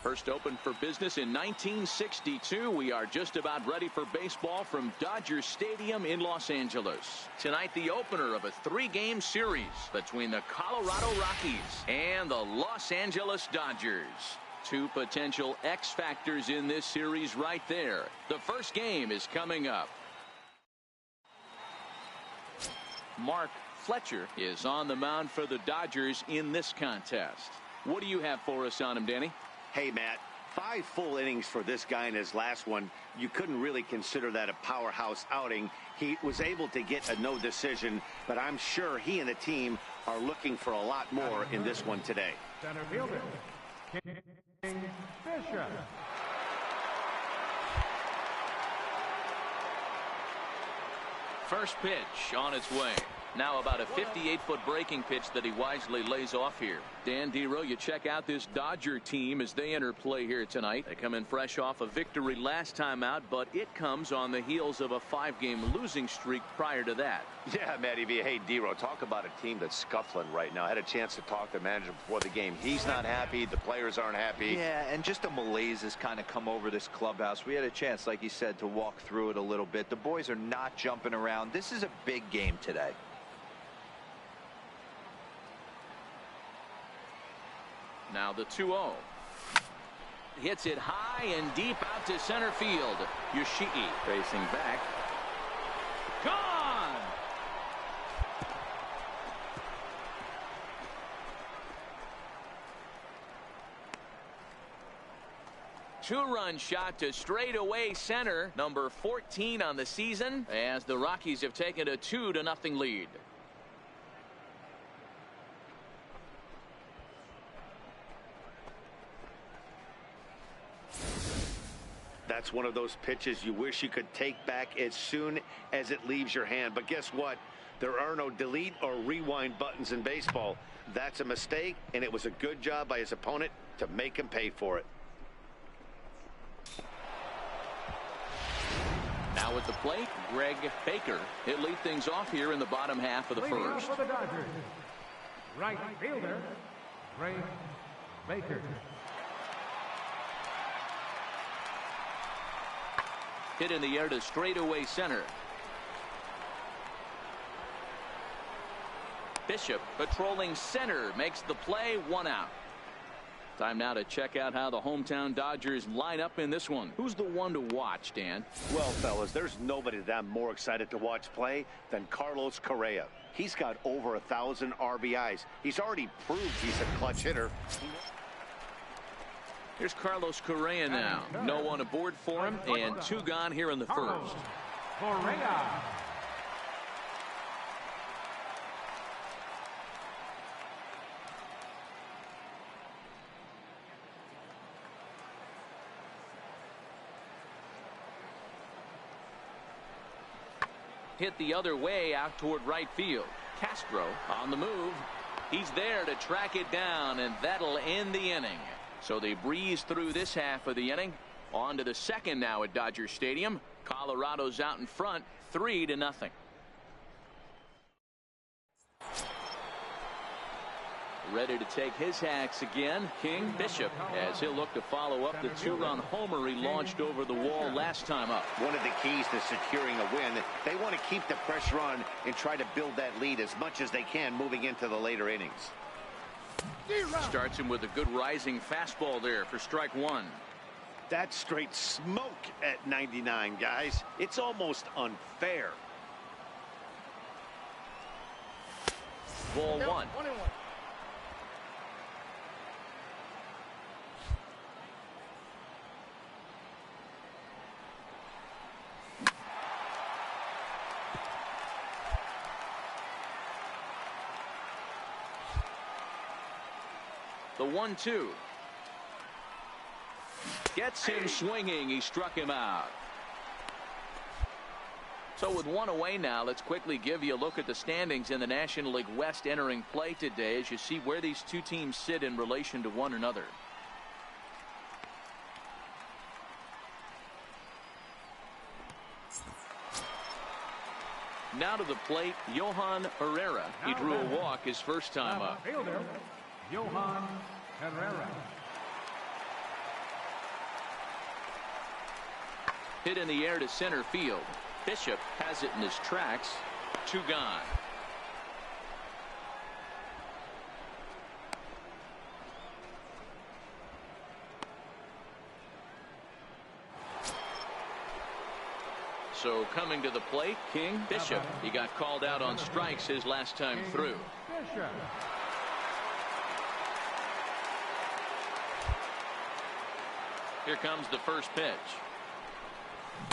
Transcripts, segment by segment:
First opened for business in 1962. We are just about ready for baseball from Dodger Stadium in Los Angeles. Tonight, the opener of a 3-game series between the Colorado Rockies and the Los Angeles Dodgers. Two potential X factors in this series right there. The first game is coming up. Mark Fletcher is on the mound for the Dodgers in this contest. What do you have for us on him, Danny? Hey, Matt, 5 full innings for this guy in his last one. You couldn't really consider that a powerhouse outing. He was able to get a no decision, but I'm sure he and the team are looking for a lot more in this one today. Center fielder, Bishop. First pitch on its way. Now about a 58-foot breaking pitch that he wisely lays off here. Dan Dero, you check out this Dodger team as they enter play here tonight. They come in fresh off a victory last time out, but it comes on the heels of a 5-game losing streak prior to that. Yeah, Matty V. Hey, Dero, talk about a team that's scuffling right now. I had a chance to talk to the manager before the game. He's not happy. The players aren't happy. Yeah, and just a malaise has kind of come over this clubhouse. We had a chance, like you said, to walk through it a little bit. The boys are not jumping around. This is a big game today. Now the 2-0. Hits it high and deep out to center field. Yoshii facing back. Gone! Two-run shot to straightaway center. Number 14 on the season as the Rockies have taken a 2-0 lead. That's one of those pitches you wish you could take back as soon as it leaves your hand. But guess what? There are no delete or rewind buttons in baseball. That's a mistake, and it was a good job by his opponent to make him pay for it. Now at the plate, Greg Baker. He'll lead things off here in the bottom half of the first. For the Dodgers, right fielder, Greg Baker. Hit in the air to straightaway center. Bishop patrolling center makes the play, 1 out. Time now to check out how the hometown Dodgers line up in this one. Who's the one to watch, Dan? Well, fellas, there's nobody that I'm more excited to watch play than Carlos Correa. He's got over 1,000 RBIs. He's already proved he's a clutch hitter. Here's Carlos Correa now. No one aboard for him, and 2 gone here in the first. Correa. Hit the other way out toward right field. Castro on the move. He's there to track it down, and that'll end the inning. So they breeze through this half of the inning. On to the second now at Dodger Stadium. Colorado's out in front, 3-0. Ready to take his hacks again, King Bishop, as he'll look to follow up the 2-run homer he launched over the wall last time up. One of the keys to securing a win, they want to keep the pressure on and try to build that lead as much as they can moving into the later innings. Starts him with a good rising fastball there for strike 1. That's straight smoke at 99, guys. It's almost unfair. Ball 1. The 1-2. Gets him swinging. He struck him out. So with 1 away now, let's quickly give you a look at the standings in the National League West entering play today as you see where these two teams sit in relation to one another. Now to the plate, Johan Herrera. He drew a walk his first time up. Fielder, Johan Herrera. hit in the air to center field. Bishop has it in his tracks. 2 gone. So coming to the plate, King Bishop. He got called out on strikes his last time through. Bishop. Here comes the first pitch.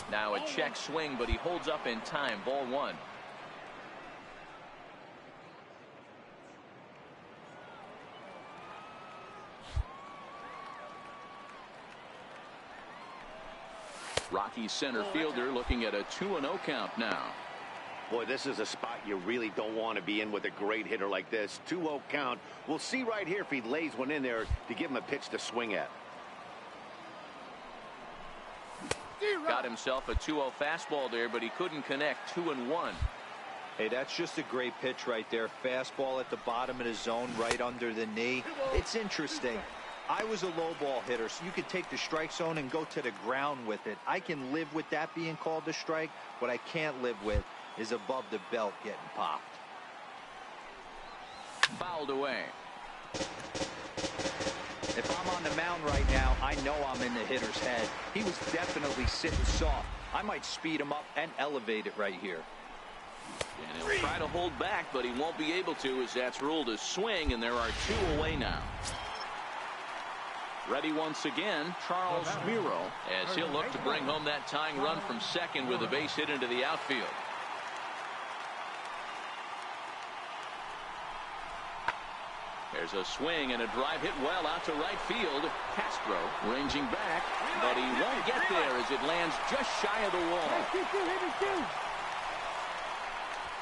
Now a check swing, but he holds up in time. Ball 1. Rockies center fielder looking at a 2-0 count now. Boy, this is a spot you really don't want to be in with a great hitter like this. 2-0 count. We'll see right here if he lays one in there to give him a pitch to swing at. Got himself a 2-0 fastball there, but he couldn't connect. 2-1. Hey, that's just a great pitch right there. Fastball at the bottom of the zone, right under the knee. It's interesting. I was a low ball hitter, so you could take the strike zone and go to the ground with it. I can live with that being called a strike. What I can't live with is above the belt getting popped. Fouled away. If I'm on the mound right now, I know I'm in the hitter's head. He was definitely sitting soft. I might speed him up and elevate it right here. And he'll try to hold back, but he won't be able to, as that's ruled a swing, and there are 2 away now. Ready once again, Charles Miro, as he'll look to bring home that tying run from second with a base hit into the outfield. There's a swing and a drive hit well out to right field. Castro ranging back, but he won't get there as it lands just shy of the wall.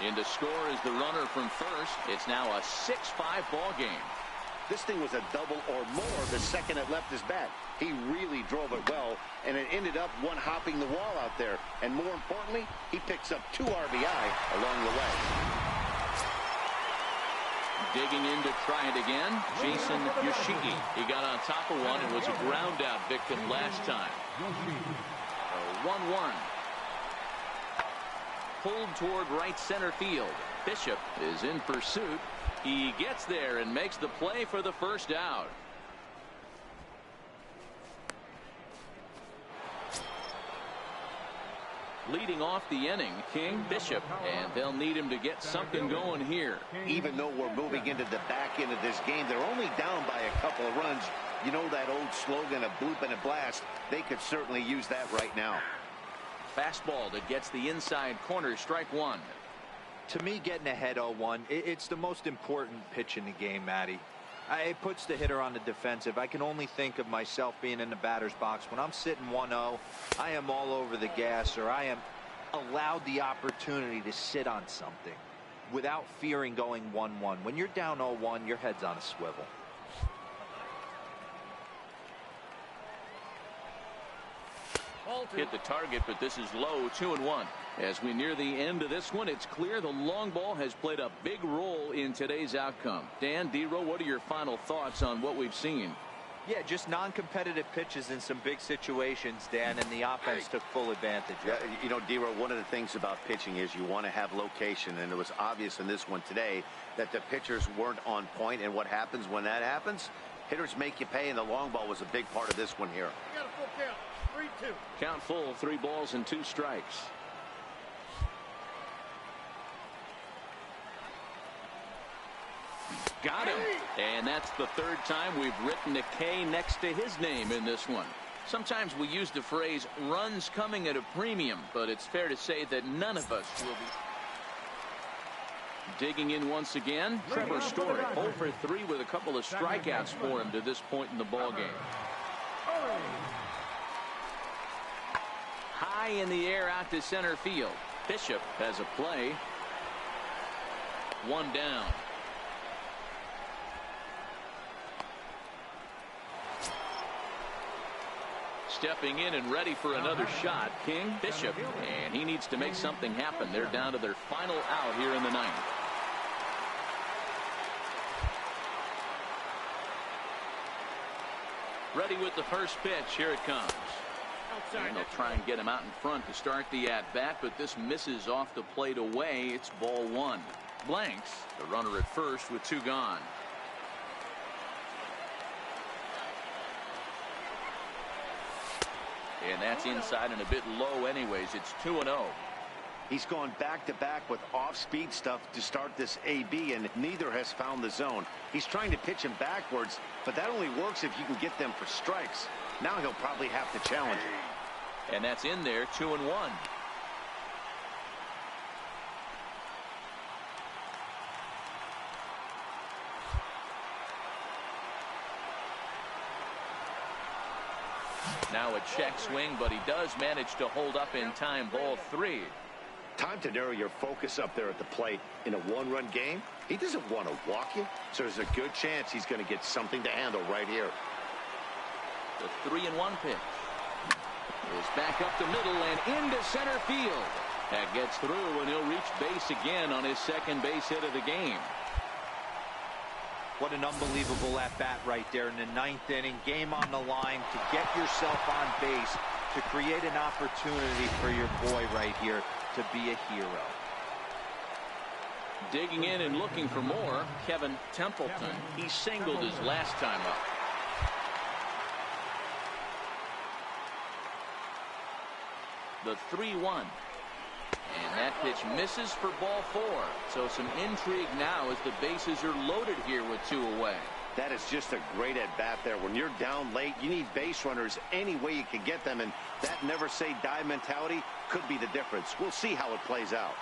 In to score is the runner from first. It's now a 6-5 ball game. This thing was a double or more the second it left his bat. He really drove it well, and it ended up one hopping the wall out there. And more importantly, he picks up 2 RBI along the way. Digging in to try it again, Jason Yoshiki. He got on top of one and was a ground out victim last time. 1-1. Pulled toward right center field. Bishop is in pursuit. He gets there and makes the play for the first out. Leading off the inning, King Bishop, and they'll need him to get something going here. Even though we're moving into the back end of this game, they're only down by a couple of runs. You know that old slogan, a bloop and a blast. They could certainly use that right now. Fastball that gets the inside corner, strike 1. To me, getting ahead 0-1, it's the most important pitch in the game, Matty. It puts the hitter on the defensive. I can only think of myself being in the batter's box. When I'm sitting 1-0, I am all over the gas, or I am allowed the opportunity to sit on something without fearing going 1-1. When you're down 0-1, your head's on a swivel. Hit the target, but this is low. 2-1. As we near the end of this one, it's clear the long ball has played a big role in today's outcome. Dan, Dero, what are your final thoughts on what we've seen? Yeah, just non-competitive pitches in some big situations, Dan, and the offense took full advantage. Yeah, you know, Dero, one of the things about pitching is you want to have location, and it was obvious in this one today that the pitchers weren't on point, and what happens when that happens? Hitters make you pay, and the long ball was a big part of this one here. You got a full count. 3-2. Count full, 3 balls and 2 strikes. Got him. And that's the 3rd time we've written a K next to his name in this one. Sometimes we use the phrase runs coming at a premium, but it's fair to say that none of us will be. Digging in once again, Trevor Story, 0 for 3 with a couple of strikeouts for him to this point in the ballgame. High in the air out to center field. Bishop has a play. 1 down. Stepping in and ready for another shot, King Bishop, and he needs to make something happen. They're down to their final out here in the 9th. Ready with the first pitch. Here it comes. And they'll try and get him out in front to start the at-bat, but this misses off the plate away. It's ball one. Blanks the runner at first with two gone. And that's inside and a bit low anyways. It's 2-0. He's gone back-to-back with off-speed stuff to start this AB, and neither has found the zone. He's trying to pitch him backwards, but that only works if you can get them for strikes. Now he'll probably have to challenge it. And that's in there, 2-1. Now a check swing, but he does manage to hold up in time. Ball three. Time to narrow your focus up there at the plate. In a one-run game, he doesn't want to walk you, so there's a good chance he's going to get something to handle right here. The 3-1 pitch is back up the middle and into center field. That gets through, and he'll reach base again on his second base hit of the game. What an unbelievable at-bat right there in the ninth inning. Game on the line to get yourself on base, to create an opportunity for your boy right here to be a hero. Digging in and looking for more, Kevin Templeton. He singled his last time up. The 3-1. And that pitch misses for ball four. So some intrigue now as the bases are loaded here with two away. That is just a great at-bat there. When you're down late, you need base runners any way you can get them, and that never-say-die mentality could be the difference. We'll see how it plays out.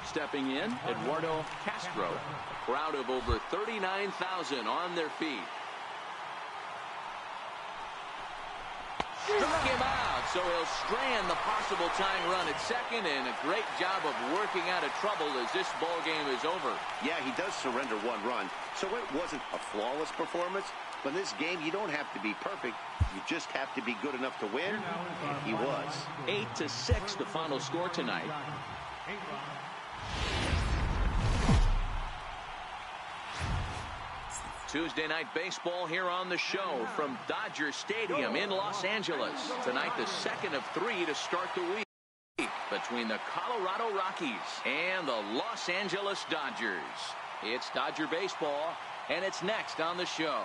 Stepping in, Eduardo Castro. A crowd of over 39,000 on their feet. Struck him out, so he'll strand the possible tying run at second, and a great job of working out of trouble as this ball game is over. Yeah, he does surrender one run, so it wasn't a flawless performance. But in this game, you don't have to be perfect. You just have to be good enough to win, and he was. 8-6, the final score tonight. Tuesday night baseball here on the show from Dodger Stadium in Los Angeles. Tonight, the second of three to start the week between the Colorado Rockies and the Los Angeles Dodgers. It's Dodger baseball, and it's next on the show.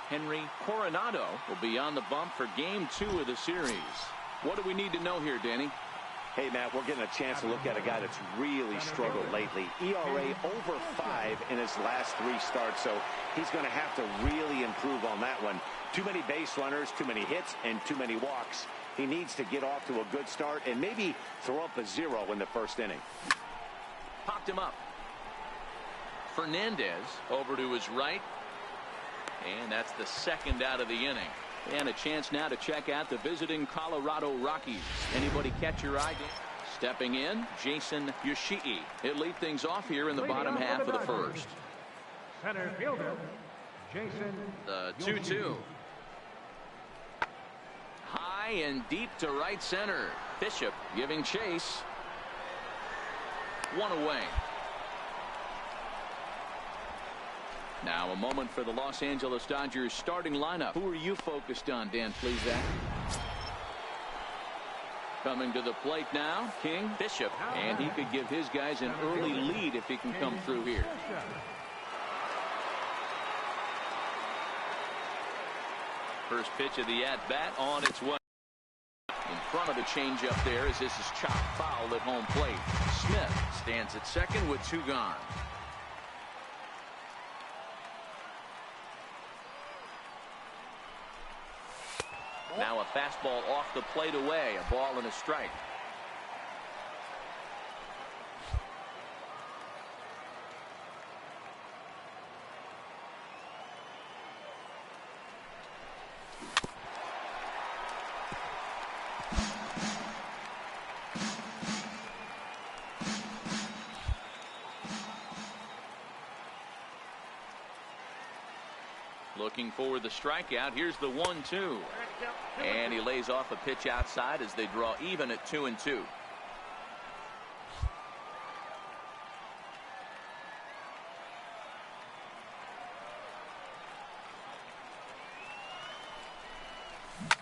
Henry Coronado will be on the bump for game 2 of the series. What do we need to know here, Danny? Hey, Matt, we're getting a chance to look at a guy that's really struggled lately. ERA over 5 in his last 3 starts, so he's going to have to really improve on that one. Too many base runners, too many hits, and too many walks. He needs to get off to a good start and maybe throw up a 0 in the first inning. Popped him up. Fernandez over to his right. And that's the second out of the inning. And a chance now to check out the visiting Colorado Rockies. Anybody catch your eye? Stepping in, Jason Yoshii. He'll lead things off here in the bottom half of the first. Center fielder, Jason. The 2-2. High and deep to right center. Bishop giving chase. One away. Now a moment for the Los Angeles Dodgers starting lineup. Who are you focused on, Dan Plesac? Coming to the plate now, King Bishop. And he could give his guys an early lead if he can come through here. First pitch of the at-bat on its way. In front of the changeup there as this is chopped foul at home plate. Smith stands at second with 2 gone. Now a fastball off the plate away. A ball and a strike. Looking for the strikeout. Here's the 1-2. And he lays off a pitch outside as they draw even at 2-2.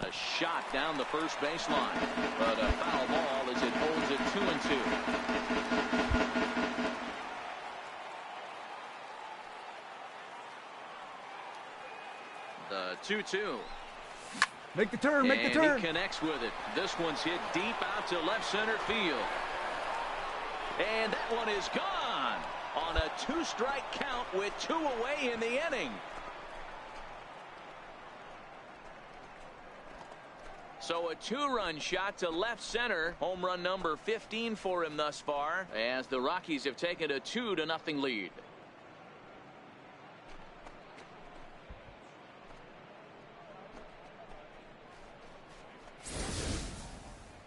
A shot down the first baseline, but a foul ball as it holds it 2-2. The 2-2. Make the turn, make the turn. And he connects with it. This one's hit deep out to left center field. And that one is gone on a 2-strike count with 2 away in the inning. So a 2-run shot to left center. Home run number 15 for him thus far, as the Rockies have taken a 2-0 lead.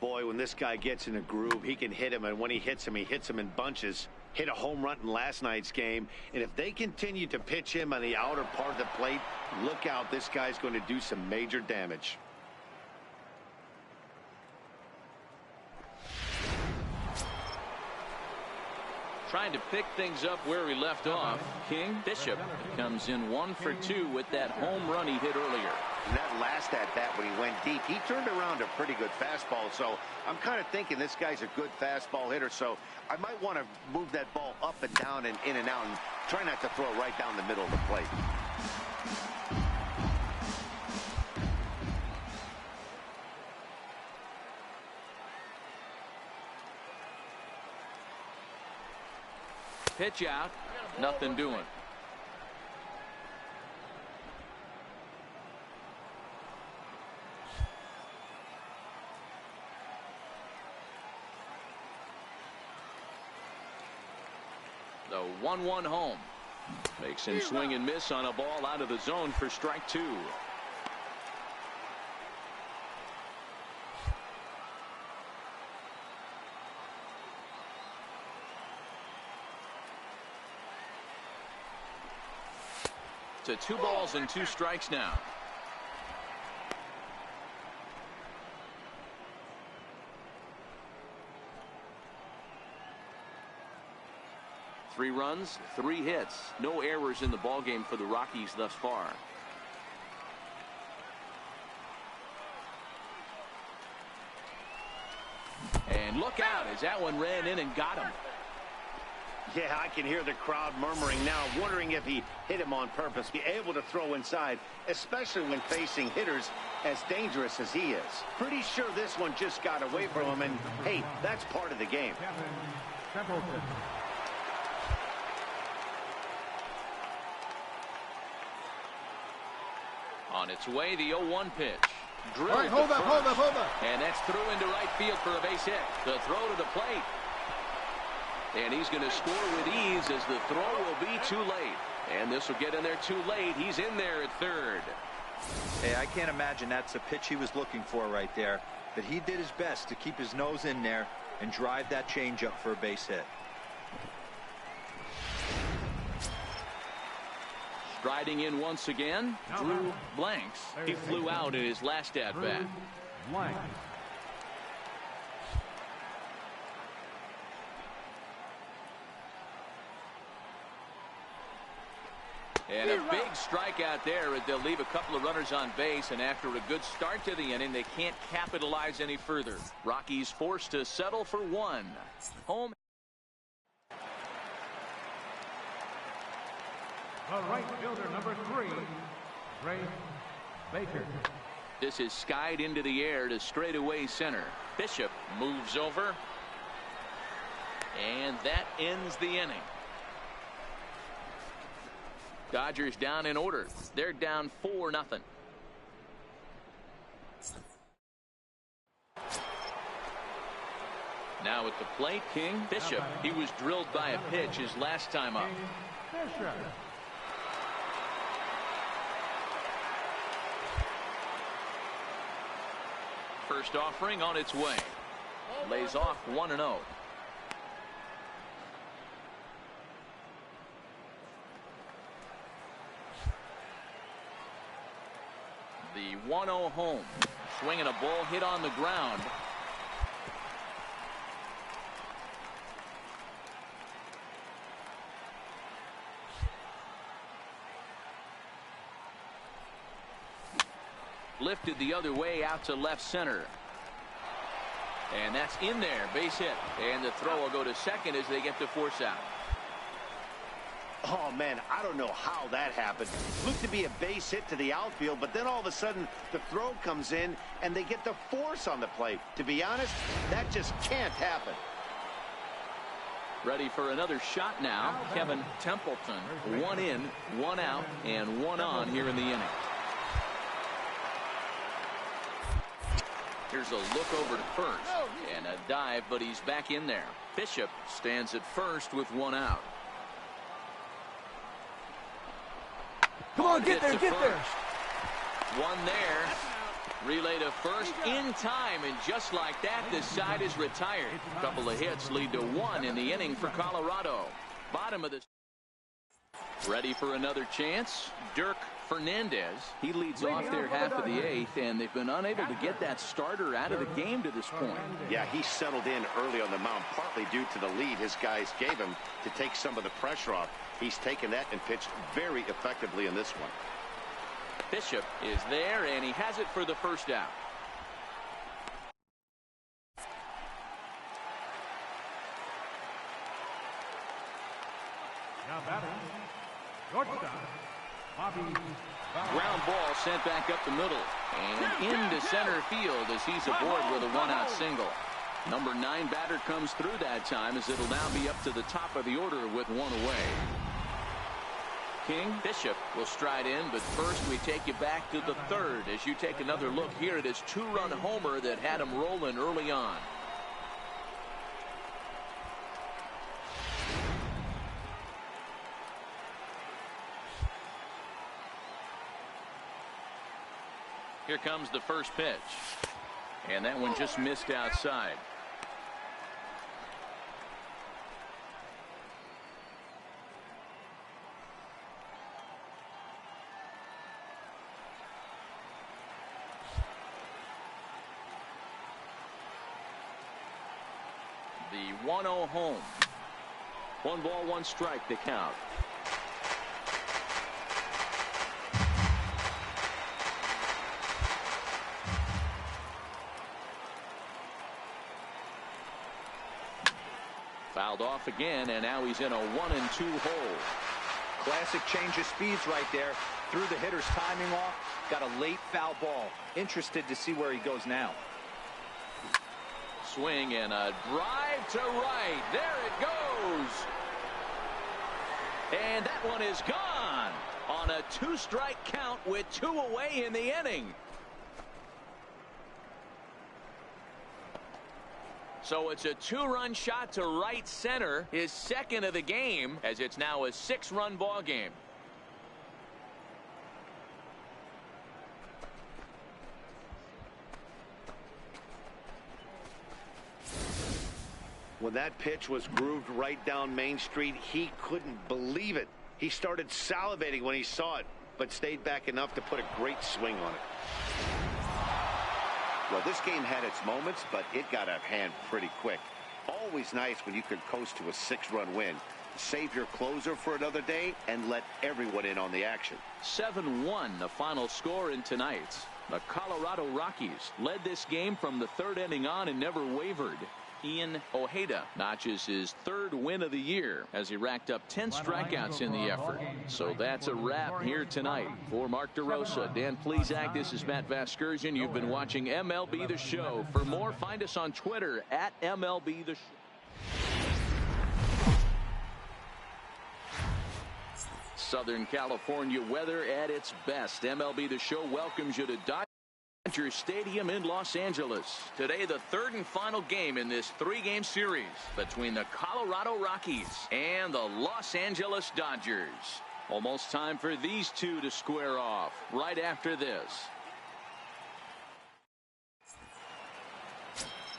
Boy, when this guy gets in a groove, he can hit him, and when he hits him in bunches. Hit a home run in last night's game, and if they continue to pitch him on the outer part of the plate, look out, this guy's going to do some major damage. Trying to pick things up where he left off. King Bishop comes in 1 for 2 with that home run he hit earlier. And that last at bat when he went deep, he turned around a pretty good fastball. So I'm kind of thinking this guy's a good fastball hitter. So I might want to move that ball up and down and in and out and try not to throw it right down the middle of the plate. Pitch out, nothing doing. The 1-1 home makes him swing and miss on a ball out of the zone for strike 2. To 2 balls and 2 strikes now. Three runs, 3 hits, no errors in the ballgame for the Rockies thus far. And look out as that one ran in and got him. Yeah, I can hear the crowd murmuring now, wondering if he hit him on purpose. Be able to throw inside, especially when facing hitters as dangerous as he is. Pretty sure this one just got away from him, and hey, that's part of the game. On its way, the 0-1 pitch. Drilled All right, hold up. And that's through into right field for a base hit. The throw to the plate. And he's going to score with ease as the throw will be too late. And this will get in there too late. He's in there at third. Hey, I can't imagine that's the pitch he was looking for right there. But he did his best to keep his nose in there and drive that changeup for a base hit. Striding in once again, Drew Blanks. He flew out in his last at-bat. And a big strikeout there. They'll leave a couple of runners on base, and after a good start to the inning, they can't capitalize any further. Rockies forced to settle for 1. Home. The right fielder, number 3, Ray Baker. This is skied into the air to straightaway center. Bishop moves over, and that ends the inning. Dodgers down in order. They're down 4-0. Now at the plate, King Bishop. He was drilled by a pitch his last time up. Bishop. First offering on its way. Lays off 1-0. The 1-0 home. Swinging a ball hit on the ground. Lifted the other way out to left center. And that's in there. Base hit. And the throw will go to second as they get the force out. Oh, man, I don't know how that happened. Looked to be a base hit to the outfield, but then all of a sudden the throw comes in and they get the force on the play. To be honest, that just can't happen. Ready for another shot now. Kevin Templeton. 1 in, 1 out, and 1 on here in the inning. Here's a look over to first. And a dive, but he's back in there. Bishop stands at first with 1 out. Come on, get there, get there. 1 there. Relay to first in time, and just like that, the side is retired. A couple of hits lead to 1 in the inning for Colorado. Bottom of the... Ready for another chance. Dirk Fernandez. He leads off their half of the 8th, and they've been unable to get that starter out of the game to this point. Yeah, he settled in early on the mound, partly due to the lead his guys gave him to take some of the pressure off. He's taken that and pitched very effectively in this one. Bishop is there, and he has it for the first out. Now batting, shortstop, Bobby. Ground ball sent back up the middle and into center field as he's aboard with a 1-out single. Number 9 batter comes through that time as it'll now be up to the top of the order with 1 away. King. Bishop will stride in, but first we take you back to the 3rd as you take another look here at his 2-run homer that had him rolling early on. Here comes the first pitch, and that one just missed outside. The 1-0 home. 1 ball, 1 strike to count. Fouled off again, and now he's in a 1-2 hole. Classic change of speeds right there. Threw the hitter's timing off. Got a late foul ball. Interested to see where he goes now. Swing and a drive to right. There it goes. And that one is gone on a 2-strike count with 2 away in the inning. So it's a 2-run shot to right center, his 2nd of the game, as it's now a 6-run ball game. When that pitch was grooved right down Main Street, he couldn't believe it. He started salivating when he saw it, but stayed back enough to put a great swing on it. Well, this game had its moments, but it got out of hand pretty quick. Always nice when you could coast to a 6-run win. Save your closer for another day and let everyone in on the action. 7-1 the final score in tonight's. The Colorado Rockies led this game from the 3rd inning on and never wavered. Ian Ojeda notches his 3rd win of the year as he racked up 10 strikeouts in the effort. So that's a wrap here tonight. For Mark DeRosa, Dan Plesac, this is Matt Vasgersian. You've been watching MLB The Show. For more, find us on Twitter at MLB The Show. Southern California weather at its best. MLB The Show welcomes you to Dodger Stadium in Los Angeles. Today, the 3rd and final game in this 3-game series between the Colorado Rockies and the Los Angeles Dodgers. Almost time for these two to square off right after this.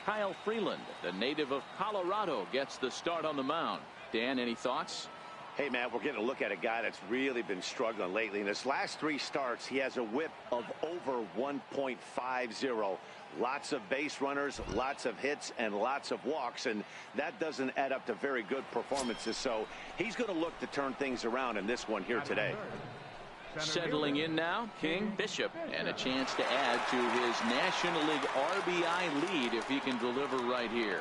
Kyle Freeland, the native of Colorado, gets the start on the mound. Dan, any thoughts? Hey, Matt, we're getting a look at a guy that's really been struggling lately. In his last 3 starts, he has a whip of over 1.50. Lots of base runners, lots of hits, and lots of walks, and that doesn't add up to very good performances. So he's going to look to turn things around in this one here today. Settling in now, King Bishop, and a chance to add to his National League RBI lead if he can deliver right here.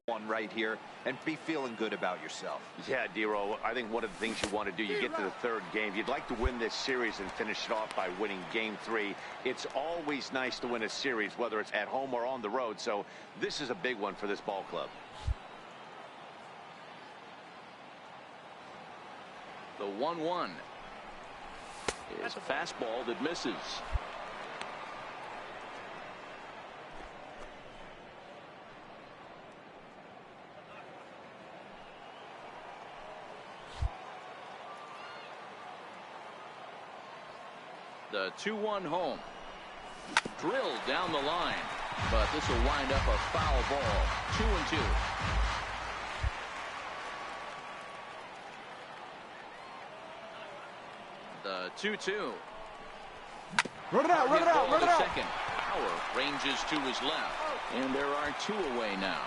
One right here and be feeling good about yourself. Yeah, Dero, I think one of the things you want to do, you get to the third game, you'd like to win this series and finish it off by winning game 3. It's always nice to win a series, whether it's at home or on the road, so this is a big one for this ball club. The 1-1 is a fastball that misses. The 2-1 home. Drilled down the line, but this will wind up a foul ball. 2-2. The 2-2. Run it out, run it out, run it out. Second. Power ranges to his left, and there are 2 away now.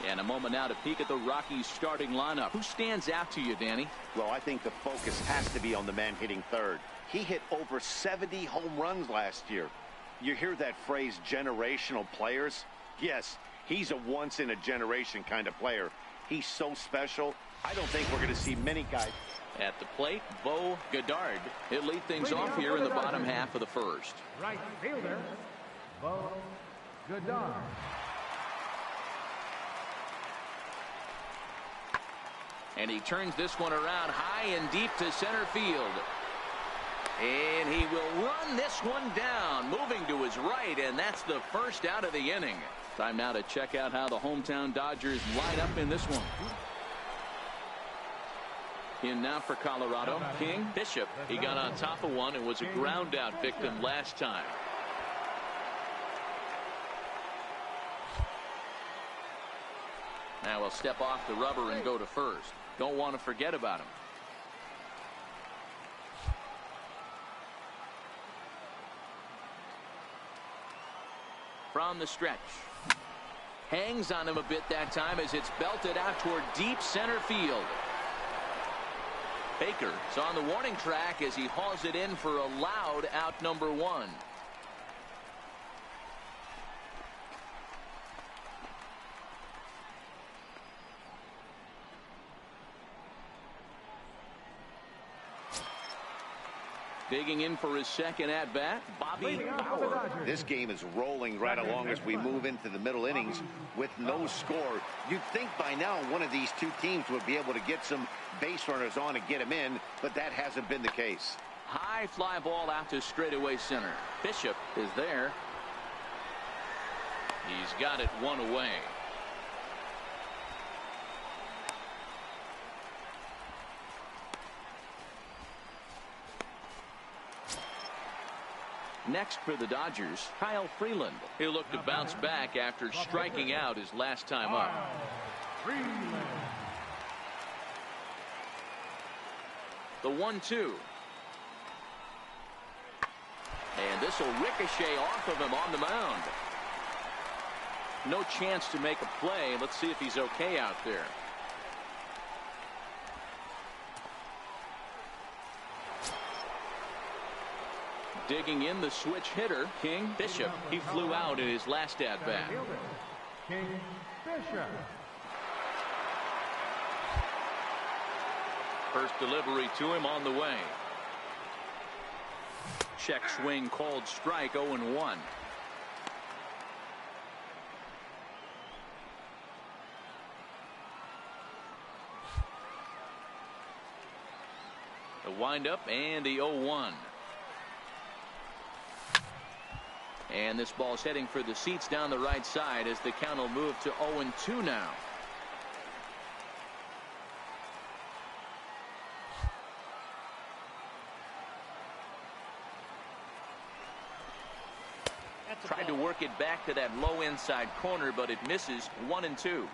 And a moment now to peek at the Rockies starting lineup. Who stands out to you, Danny? Well, I think the focus has to be on the man hitting third. He hit over 70 home runs last year. You hear that phrase, generational players? Yes, he's a once-in-a-generation kind of player. He's so special, I don't think we're going to see many guys. At the plate, Bo Goddard. He'll lead things off here in the bottom half of the first. Right fielder, Bo Goddard. And he turns this one around high and deep to center field. And he will run this one down, moving to his right, and that's the first out of the inning. Time now to check out how the hometown Dodgers line up in this one. In now for Colorado, King Bishop. He got on top of one and was a ground out victim last time. Now he'll step off the rubber and go to first. Don't want to forget about him. From the stretch. Hangs on him a bit that time as it's belted out toward deep center field. Baker is on the warning track as he hauls it in for a loud out number 1. Digging in for his second at-bat, Bobby Bauer. This game is rolling right along as we move into the middle innings with no score. You'd think by now one of these 2 teams would be able to get some base runners on and get them in, but that hasn't been the case. High fly ball out to straightaway center. Bishop is there. He's got it 1 away. Next for the Dodgers, Kyle Freeland. He'll look to bounce back after striking out his last time up. The 1-2. And this will ricochet off of him on the mound. No chance to make a play. Let's see if he's okay out there. Digging in the switch hitter, King Bishop. He flew out in his last at-bat. King Bishop. First delivery to him on the way. Check swing called strike, 0-1. The windup and the 0-1. And this ball's heading for the seats down the right side as the count will move to 0-2 now. Tried to work it back to that low inside corner, but it misses. 1-2.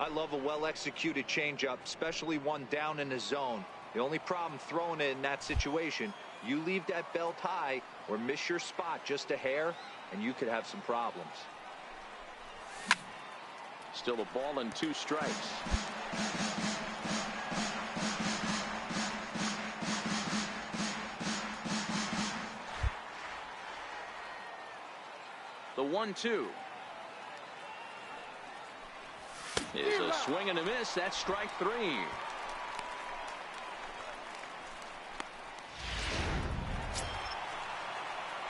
I love a well-executed changeup, especially one down in the zone. The only problem throwing it in that situation, you leave that belt high or miss your spot just a hair, and you could have some problems. Still a ball and 2 strikes. The 1-2 is a swing and a miss. That's strike 3.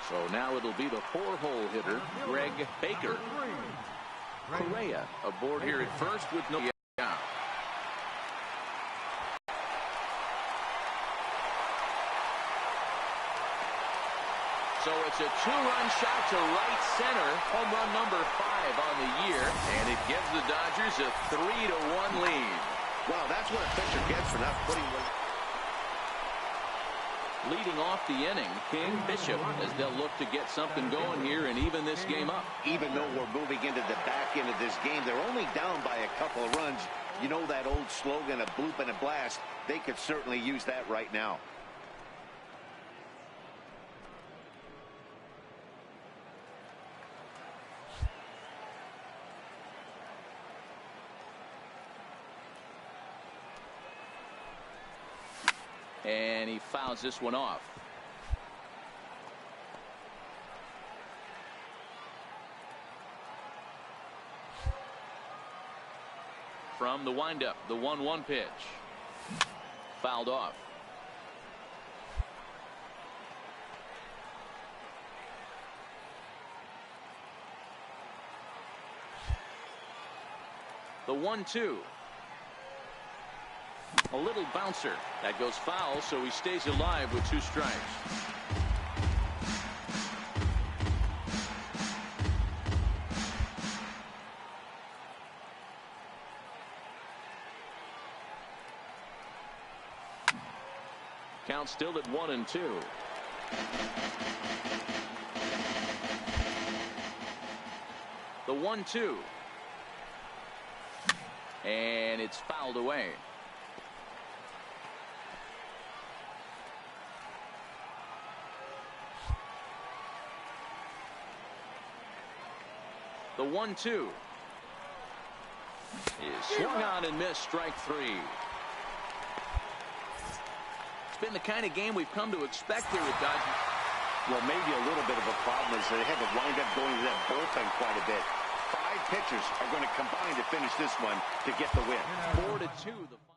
So now it'll be the 4-hole hitter, Greg Baker. Correa aboard here at first with no out. So it's a 2-run shot to right center. Home run number 5 on the year. And it gives the Dodgers a 3-1 lead. Well, that's what a pitcher gets for not putting one. Leading off the inning, King Bishop, as they'll look to get something going here and even this game up. Even though we're moving into the back end of this game, they're only down by a couple of runs. You know that old slogan, a bloop and a blast. They could certainly use that right now. And he fouls this one off. From the windup, the 1-1 pitch. Fouled off. The 1-2. A little bouncer. That goes foul, so he stays alive with 2 strikes. Count still at 1-2. The 1-2. And it's fouled away. The 1-2 is swung on and missed. Strike 3. It's been the kind of game we've come to expect here with Dodgers. Well, maybe a little bit of a problem is they had to wind up going to that bullpen quite a bit. 5 pitchers are going to combine to finish this one to get the win. 4-2.